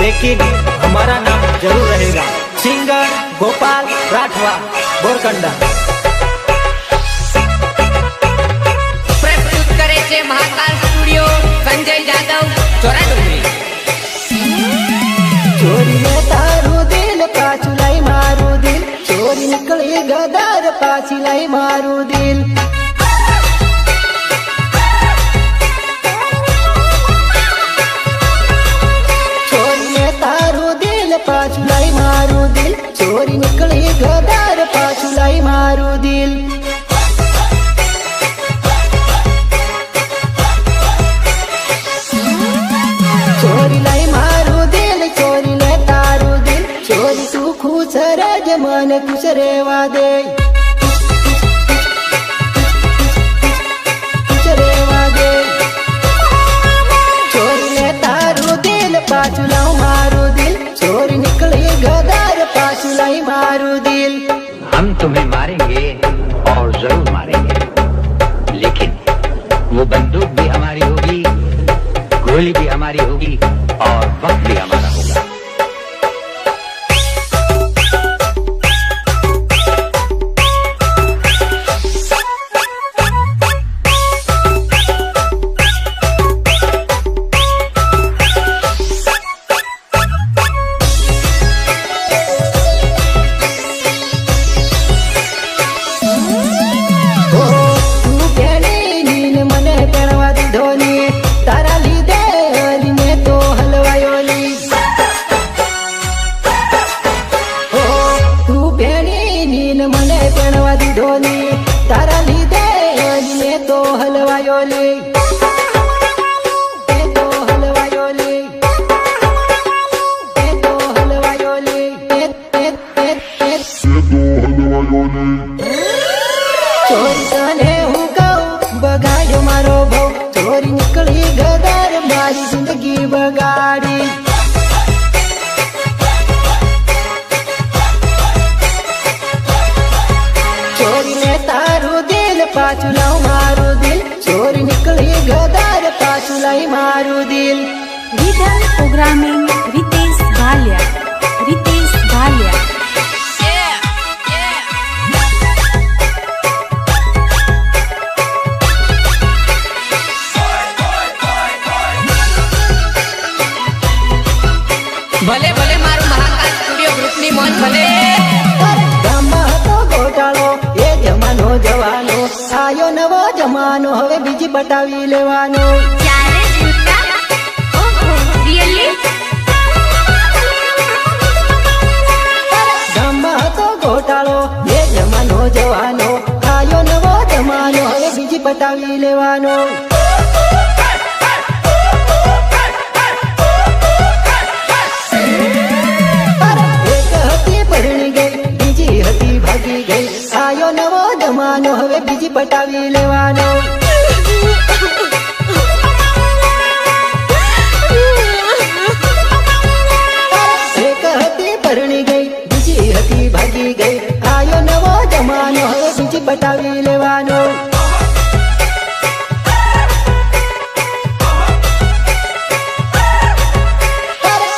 लेकिन हमारा नाम जरूर रहेगा। सिंगर गोपाल राठवा, बोरकंडा। प्रस्तुत करे छे महाकाल स्टूडियो, संजय यादव, चोराडुंगरी। चोरी ने तारू दिल पाछू लाई मारू दिल, चोरी निकली गदार पाछी लाई मारू दिल। चोरी ने तारू दिल पाछू लाई मारू दिल, चोरी निकली गदार पाछू लाई मारू दिल। चोरी लाई मारू दिल, चोरी ले तारू दिल, चोरी तू खुश रह मन खुश रेवा दे, खुश रेवा दे। चोरी ले तारू दिल पाछू लाऊ मारू दिल, चोरी निकली गदार पाछू लाई मारू दिल। हम तुम्हें मारेंगे और जरूर मारेंगे, लेकिन वो बंदूक भी हमारी होगी, गोली भी हमारी होगी और वक्त भी हमारा होगा। तारा लीधे ने तो हलवायो ले, तो हलवायो ले, तो हलवायो ले, चोरी तने हूँ कहूँ बगाड़ो मारो भौ, चोरी निकली गदार मारी जिंदगी बगाड़ी। चोरी ने तारू दिल पाछू लाऊ मारू दिल, चोरी निकली गदार पाछू लाई मारू दिल। Rhythm programming Ritesh Bhaliya, Ritesh Bhaliya. भले भले मारू महाकाल स्टूडियो ग्रुप नी मोज भले। जवानो आयो नवो जमानो, हवे बीजी बटावी लेवानो। गामમાં તો ગોટાળો એ જમાનો જવાનો, આયો નવો જમાનો, હવે બીજી પટાવી લેવાનો। એક હતી પરણી ગઈ, બીજી હતી ભાગી ગઈ, આયો નવો જમાનો, હવે બીજી પટાવી લેવાનો। એક હતી પરણી ગઈ, બીજી હતી ભાગી ગઈ, આયો નવો જમાનો, હવે બીજી પટાવી લેવાનો।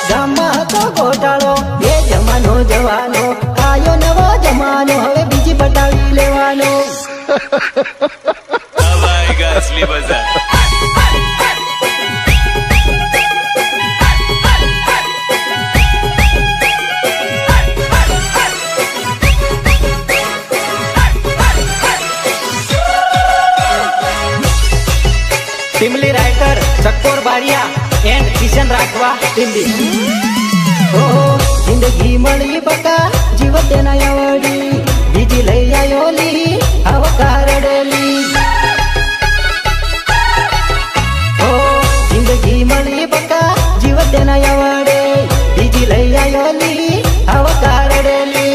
ગામમાં હતો ગોટાળો એ જમાનો જવાનો, આયો નવો જમાનો, હવે બીજી પટાવી લેવાનો। अब आएगा असली मजा। Timli writer Chakor Bariya and Kishan Rathwa Delhi. जिंदगी मळी बका जीव तेना आवडी, बीजी लई आयोली आव कारडली। जिंदगी मळी बका जीव तेना आवडे, बीजी लई आयोली आव कारडली।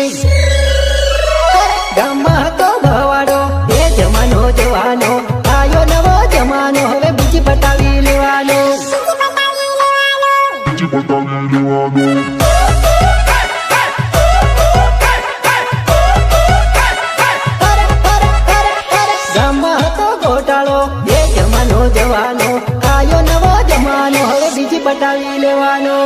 गामમાં હતો ભવાડો એ જમાનો જવાનો, આયો નવો જમાનો, હવે બીજી પટાવી લેવાનો। ગામમાં હતો ગોટાળો એ જમાનો જવાનો, આયો નવો જમાનો, હવે બીજી પટાવી લેવાનો।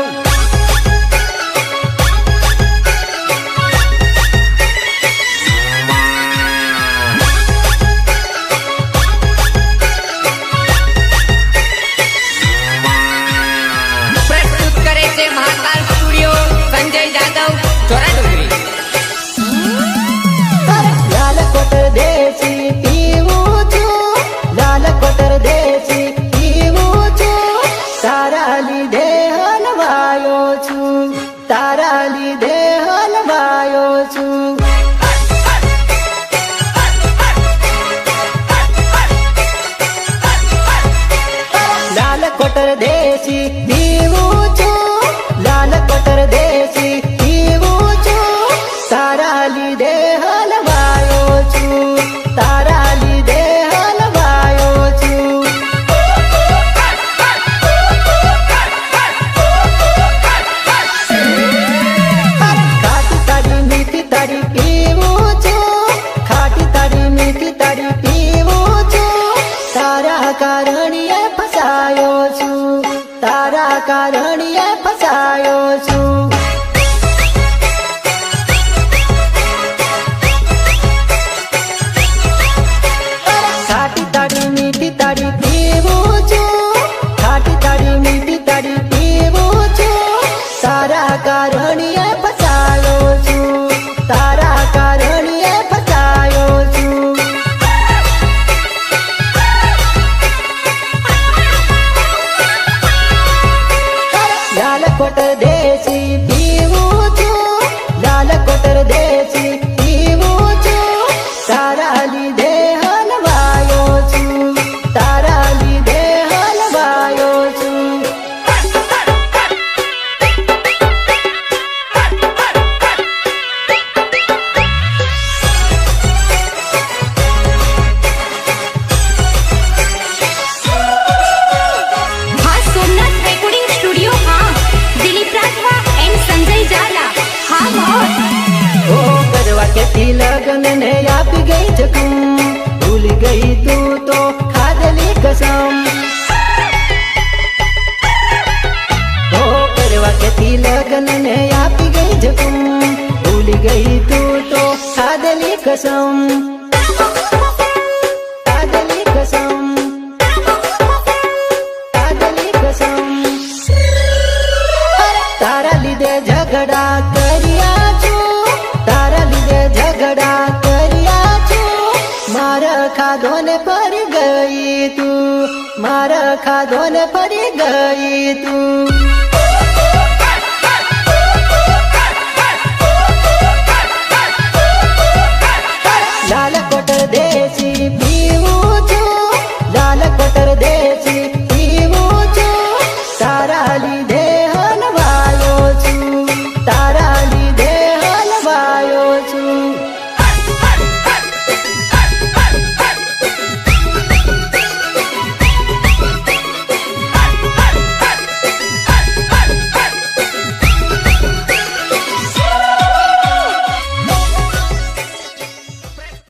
કોટર દેશી પીવું છું, લાલ કોટર દેશી પીવું છું. તારા લીધે હલવાયો છું, તારા લીધે હલવાયો છું. ખાટી તારી મીઠી તારી પીવું છું, ખાટી તારી મીઠી તારી પીવું છું. તારા કારણીએ ફસાયો છું, તારા કારણીએ ફસાયો છું. ખાટી તારી મીઠી તારી પીવું છું, ખાટી તારી મીઠી તારી પીવું છું. તારા કારણીએ ફસાયો છું, તારા કારણીએ ફસાયો છું. લાલ કોટર દેશી પીવું છું, લાલ કોટર દેશી પીવું છું. તારા લીધે હલવાયો છું, તારા લીધે હલવાયો છું. હા સોમનાથ રેકોર્ડિંગ સ્ટુડિયો હા દિલીપ રાઠવા એન્ડ સંજય ઝાલા હા બોસ ઓ કરવા કેથી લગન ને આપી ગઈ જખમ, ભૂલી ગઈ તું તો ખાધેલી કસમ. ઓ કરવા કેથી લગન ને આપી ગઈ જખમ, ભૂલી ગઈ તું તો ખાધેલી કસમ. ખાધેલી કસમ, ખાધેલી કસમ. તારા લીધે ઝઘડા કર્યા છું, તારા લીધે ઝઘડા કર્યા છું. મારા ખાધો ને ફરી ગઈ તું, મારા ખાધો ને ફરી ગઈ તું.